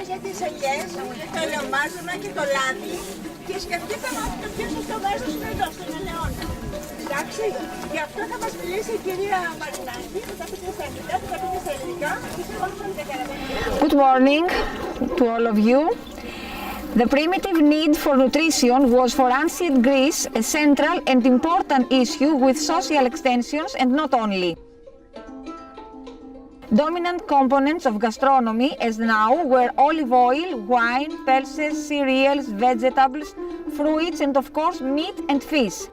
για τις ελιές, το ελαιομάζεμα και το λάδι και σκεφτήκαμε ότι το πιο σωστό μέρος είναι εδώ, στον ελαιώνα. Εντάξει, γι' αυτό θα μας μιλήσει η κυρία Μαρινάκη, που θα πείτε στα αγγλικά, που θα πείτε στα ελληνικά. Good morning to all of you. The primitive need for nutrition was for ancient Greece a central and important issue with social extensions and not only. Dominant components of gastronomy as now were olive oil, wine, pulses, cereals, vegetables, fruits and of course meat and fish.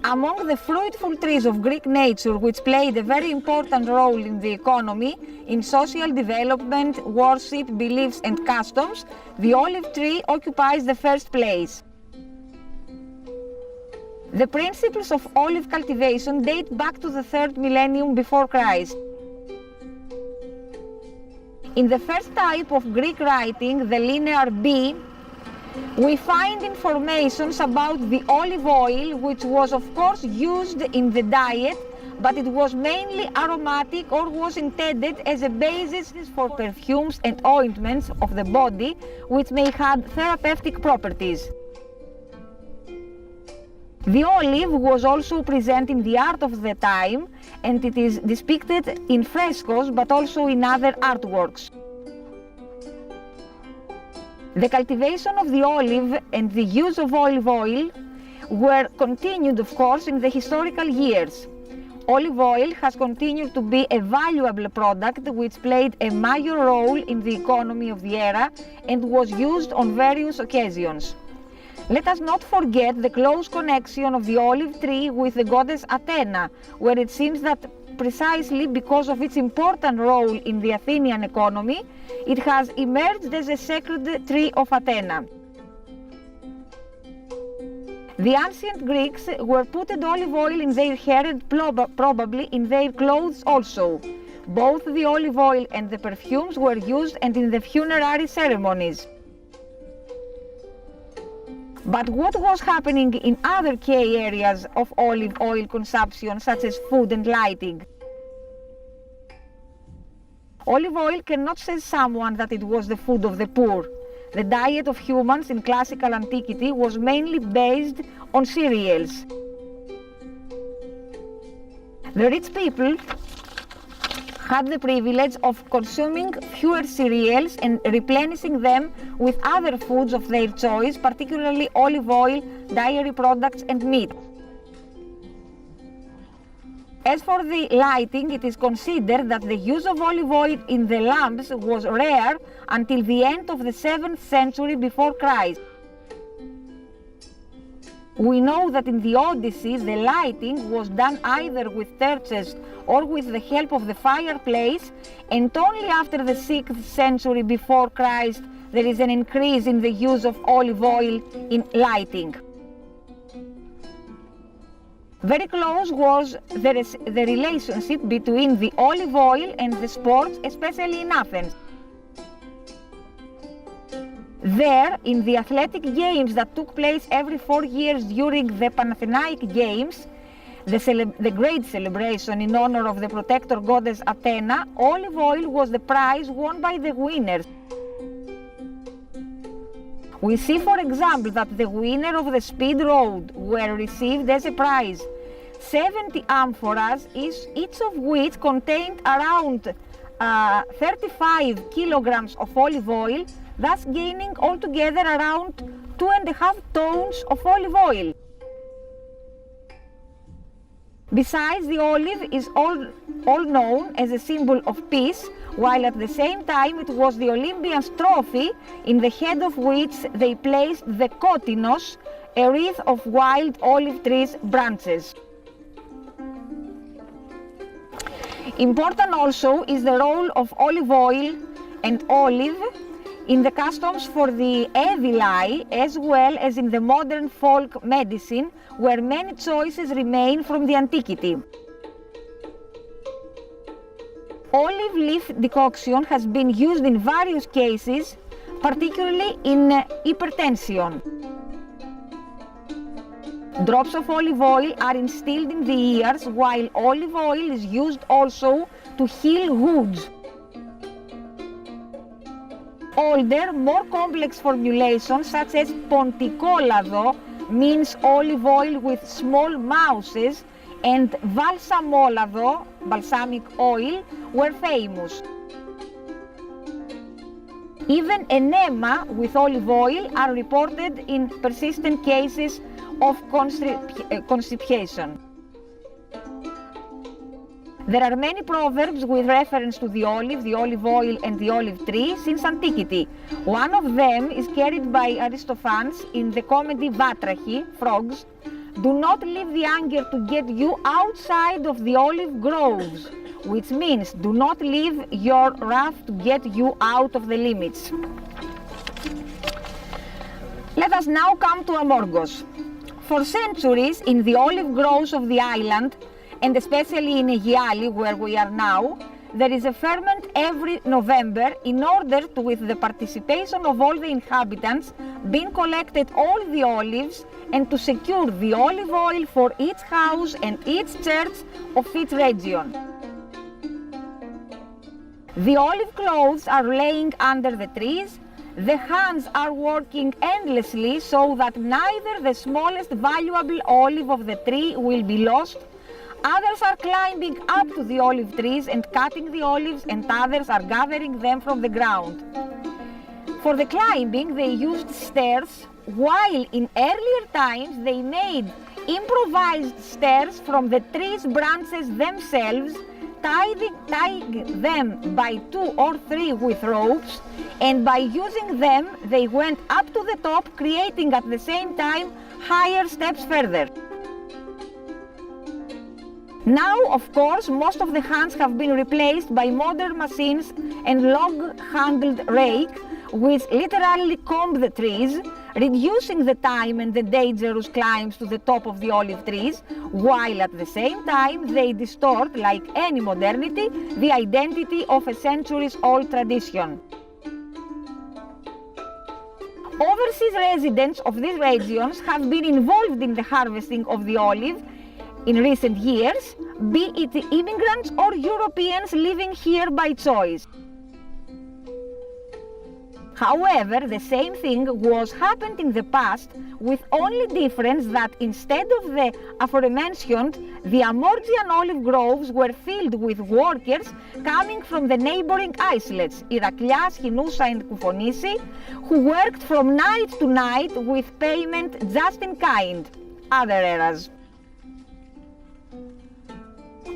Among the fruitful trees of Greek nature which played a very important role in the economy, in social development, worship, beliefs and customs, the olive tree occupies the first place. The principles of olive cultivation date back to the 3rd millennium before Christ. In the first type of Greek writing, the linear B, we find information about the olive oil, which was of course used in the diet, but it was mainly aromatic or was intended as a basis for perfumes and ointments of the body, which may have therapeutic properties. The olive was also present in the art of the time, and it is depicted in frescoes, but also in other artworks. The cultivation of the olive and the use of olive oil were continued, of course, in the historical years. Olive oil has continued to be a valuable product which played a major role in the economy of the era and was used on various occasions. Let us not forget the close connection of the olive tree with the goddess Athena, where it seems that precisely because of its important role in the Athenian economy, it has emerged as a sacred tree of Athena. The ancient Greeks were putting olive oil in their hair and probably in their clothes also. Both the olive oil and the perfumes were used and in the funerary ceremonies. But what was happening in other key areas of olive oil consumption, such as food and lighting? Olive oil cannot say someone that it was the food of the poor. The diet of humans in classical antiquity was mainly based on cereals. The rich people had the privilege of consuming fewer cereals and replenishing them with other foods of their choice, particularly olive oil, dairy products and meat. As for the lighting, it is considered that the use of olive oil in the lamps was rare until the end of the 7th century before Christ. We know that in the Odyssey, the lighting was done either with torches or with the help of the fireplace, and only after the 6th century before Christ there is an increase in the use of olive oil in lighting. Very close was the relationship between the olive oil and the sports, especially in Athens. There, in the athletic games that took place every 4 years during the Panathenaic Games, the great celebration in honor of the protector goddess Athena, olive oil was the prize won by the winners. We see, for example, that the winner of the speed road were received as a prize 70 amphoras, each of which contained around 35 kilograms of olive oil, thus gaining altogether around 2.5 tons of olive oil. Besides, the olive is all known as a symbol of peace, while at the same time it was the Olympians' trophy, in the head of which they placed the kottinos, a wreath of wild olive trees branches. Important also is the role of olive oil and olive in the customs for the Aedilai, as well as in the modern folk medicine, where many choices remain from the antiquity. Olive leaf decoction has been used in various cases, particularly in hypertension. Drops of olive oil are instilled in the ears, while olive oil is used also to heal wounds. Older, more complex formulations such as pontikolado, means olive oil with small mouses, and balsamolado, balsamic oil, were famous. Even enema with olive oil are reported in persistent cases of constipation. There are many proverbs with reference to the olive oil and the olive tree since antiquity. One of them is carried by Aristophanes in the comedy Batrachi, Frogs. Do not leave the anger to get you outside of the olive groves, which means do not leave your wrath to get you out of the limits. Let us now come to Amorgos. For centuries, in the olive groves of the island, and especially in Aighiali, where we are now, there is a ferment every November in order to, with the participation of all the inhabitants, being collected all the olives and to secure the olive oil for each house and each church of each region. The olive cloths are laying under the trees. The hands are working endlessly so that neither the smallest valuable olive of the tree will be lost. Others are climbing up to the olive trees and cutting the olives, and others are gathering them from the ground. For the climbing, they used stairs, while in earlier times they made improvised stairs from the tree's branches themselves, tying them by 2 or 3 with ropes, and by using them they went up to the top, creating at the same time higher steps further. Now, of course, most of the hands have been replaced by modern machines and log-handled rake, which literally comb the trees, reducing the time and the dangerous climbs to the top of the olive trees, while at the same time they distort, like any modernity, the identity of a centuries-old tradition. Overseas residents of these regions have been involved in the harvesting of the olive in recent years, be it immigrants or Europeans living here by choice. However, the same thing was happened in the past, with only difference that instead of the aforementioned, the Amorgian olive groves were filled with workers coming from the neighboring islets, Ηρακλιάς, Χινούσα and Kufonisi, who worked from night to night with payment just in kind. Other eras.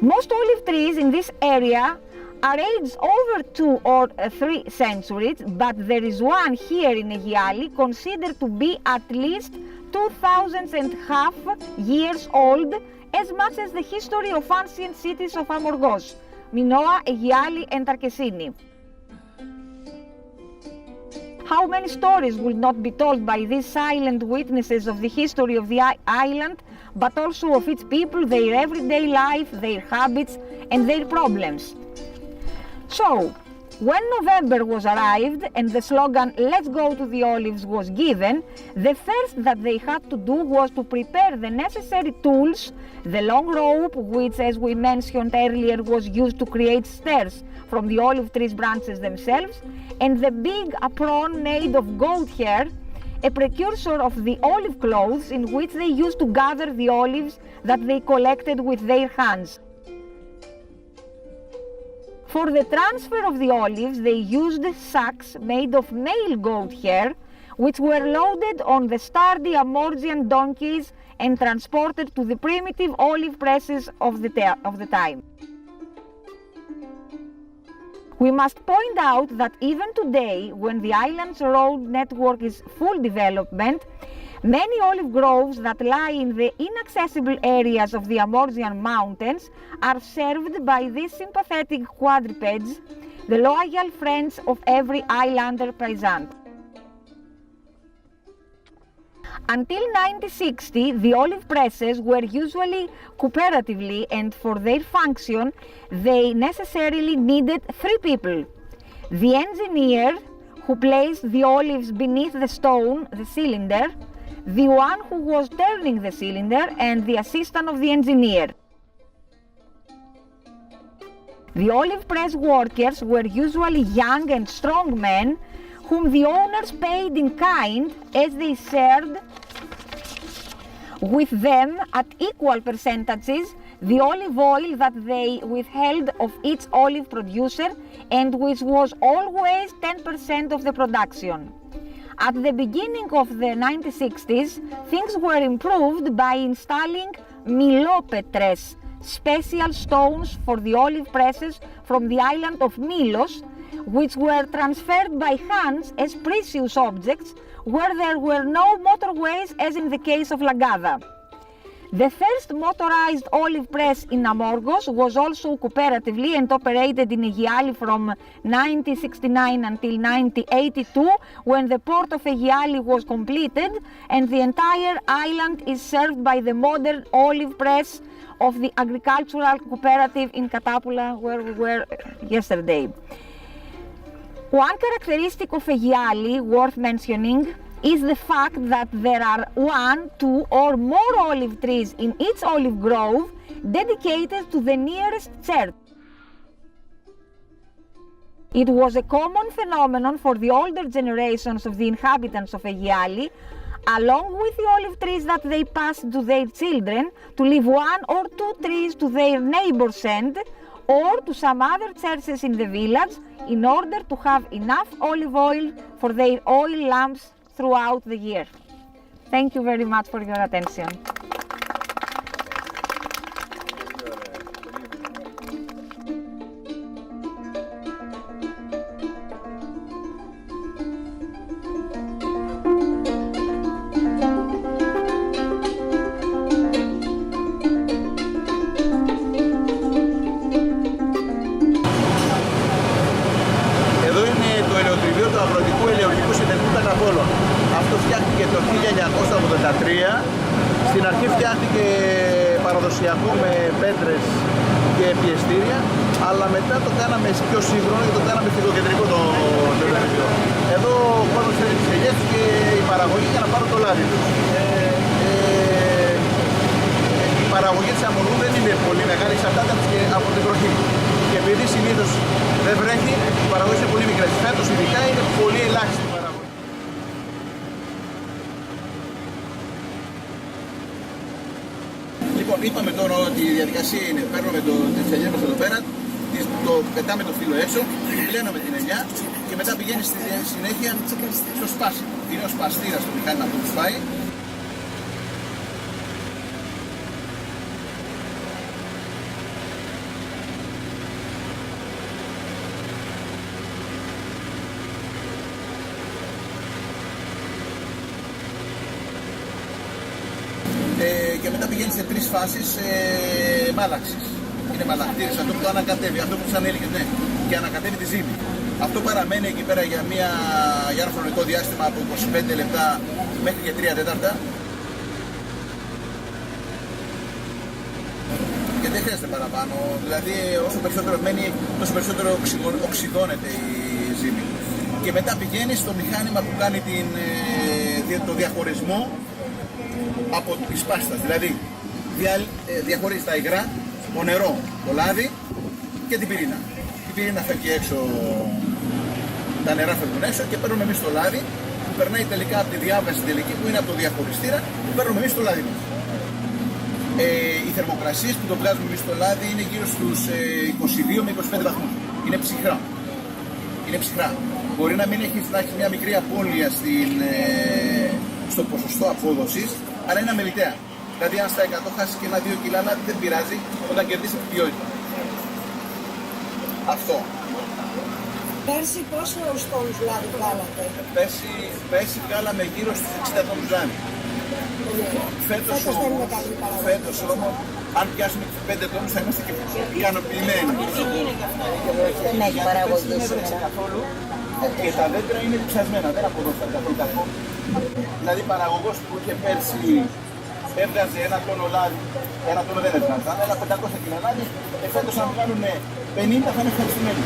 Most olive trees in this area are aged over 2 or 3 centuries, but there is one here in Aighiali considered to be at least 2,500 years old, as much as the history of ancient cities of Αμοργός, Minoa, Αιγιάλη and Tarkesini. How many stories will not be told by these silent witnesses of the history of the island, but also of its people, their everyday life, their habits and their problems. So, when November was arrived and the slogan "Let's go to the olives" was given, the first that they had to do was to prepare the necessary tools, the long rope, which, as we mentioned earlier, was used to create stairs from the olive tree's branches themselves, and the big apron made of goat hair, a precursor of the olive cloths in which they used to gather the olives that they collected with their hands. For the transfer of the olives, they used sacks made of male goat hair, which were loaded on the sturdy Amorgian donkeys and transported to the primitive olive presses of the time. We must point out that even today, when the island's road network is full development, many olive groves that lie in the inaccessible areas of the Amorgian mountains are served by these sympathetic quadrupeds, the loyal friends of every islander present. Until 1960, the olive presses were usually cooperatively, and for their function, they necessarily needed 3 people: the engineer, who placed the olives beneath the stone, the cylinder, the one who was turning the cylinder, and the assistant of the engineer. The olive press workers were usually young and strong men whom the owners paid in kind, as they shared with them at equal percentages the olive oil that they withheld of each olive producer, and which was always 10% of the production. At the beginning of the 1960s, things were improved by installing milopetres, special stones for the olive presses from the island of Milos, which were transferred by hands as precious objects where there were no motorways, as in the case of Lagada. The first motorized olive press in Αμόργος was also cooperatively and operated in Αιγιάλη from 1969 until 1982, when the port of Αιγιάλη was completed and the entire island is served by the modern olive press of the agricultural cooperative in Κατάπουλα, where we were yesterday. One characteristic of Αιγιάλη worth mentioning is the fact that there are 1, 2 or more olive trees in each olive grove dedicated to the nearest church. It was a common phenomenon for the older generations of the inhabitants of Αιγιάλη, along with the olive trees that they passed to their children, to leave 1 or 2 trees to their neighbor's end or to some other churches in the village, in order to have enough olive oil for their oil lamps throughout the year. Thank you very much for your attention. πέτρες και πιεστήρια, αλλά μετά το κάναμε πιο σύγχρονο και το κάναμε φυτοκεντρικό το λαδιό. Εδώ ο κόσμος θέλει τις ελιές και η παραγωγή για να πάρουν το λάδι τους. Η παραγωγή της αμοργού δεν είναι πολύ μεγάλη, εξαρτάται από την βροχή. Και επειδή συνήθως δεν βρέχει, η παραγωγή είναι πολύ μικρή. Φέτος ειδικά είναι πολύ ελάχιστη η παραγωγή. Λοιπόν, είπαμε τώρα ότι η διαδικασία είναι: παίρνουμε τις ελιές μας εδώ πέρα, το πετάμε το φύλλο έξω, πλένουμε την ελιά και μετά πηγαίνει στη συνέχεια στο σπάσιμο. Είναι ο σπαστήρας στο μηχάνημα που του σπάει. Και μετά πηγαίνει σε τρεις φάσεις μάλαξης. Είναι μαλακτήρες, αυτό που το ανακατεύει, αυτό που τους ανέλεγε, ναι, και ανακατεύει τη ζύμη. Αυτό παραμένει εκεί πέρα για ένα χρονικό διάστημα από 25 λεπτά μέχρι και 3 τέταρτα. Και δεν χρειάζεται παραπάνω, δηλαδή όσο περισσότερο μένει, τόσο περισσότερο οξυδώνεται η ζύμη. Και μετά πηγαίνει στο μηχάνημα που κάνει το διαχωρισμό από τις πάστας, δηλαδή διαχωρίζει τα υγρά, το νερό, το λάδι και την πυρήνα. Η πυρήνα φεύγει έξω, τα νερά φεύγουν έξω και παίρνουμε εμείς το λάδι που περνάει τελικά από τη διάβαση τελική που είναι από το διαχωριστήρα και παίρνουμε εμείς το λάδι μας. Οι θερμοκρασίες που το βγάζουμε εμείς το λάδι είναι γύρω στους 22 με 25 βαθμούς. Είναι ψυχρά. Είναι ψυχρά. Μπορεί να μην έχεις μια μικρή απώλεια στο ποσοστό απόδοσης, αλλά είναι αμεληταία. Δηλαδή, αν στα 100 χάσεις και 1-2 κιλά λάδι, δεν πειράζει όταν κερδίσεις την ποιότητα. Αυτό. Πέρσι πόσο τόνους λάδι βγάλατε? Πέρσι βγάλαμε γύρω στους 60 τόνους λάδι. Φέτος όμως, αν πιάσουμε τους 5 τόνους θα είμαστε και ικανοποιημένοι. Δεν έχει παραγωγή σήμερα. Και τα δέντρα είναι ψασμένα, δεν αποδόθηκαν καθόλου καθόλου. Δηλαδή, παραγωγός που είχε πέρσι έβγαζε ένα τόνο λάδι, ένα τόνο δεν έβγαζε, αλλά 500 κιλά λάδι, φέτος αν βγάλουν 50 θα είναι ευχαριστημένοι.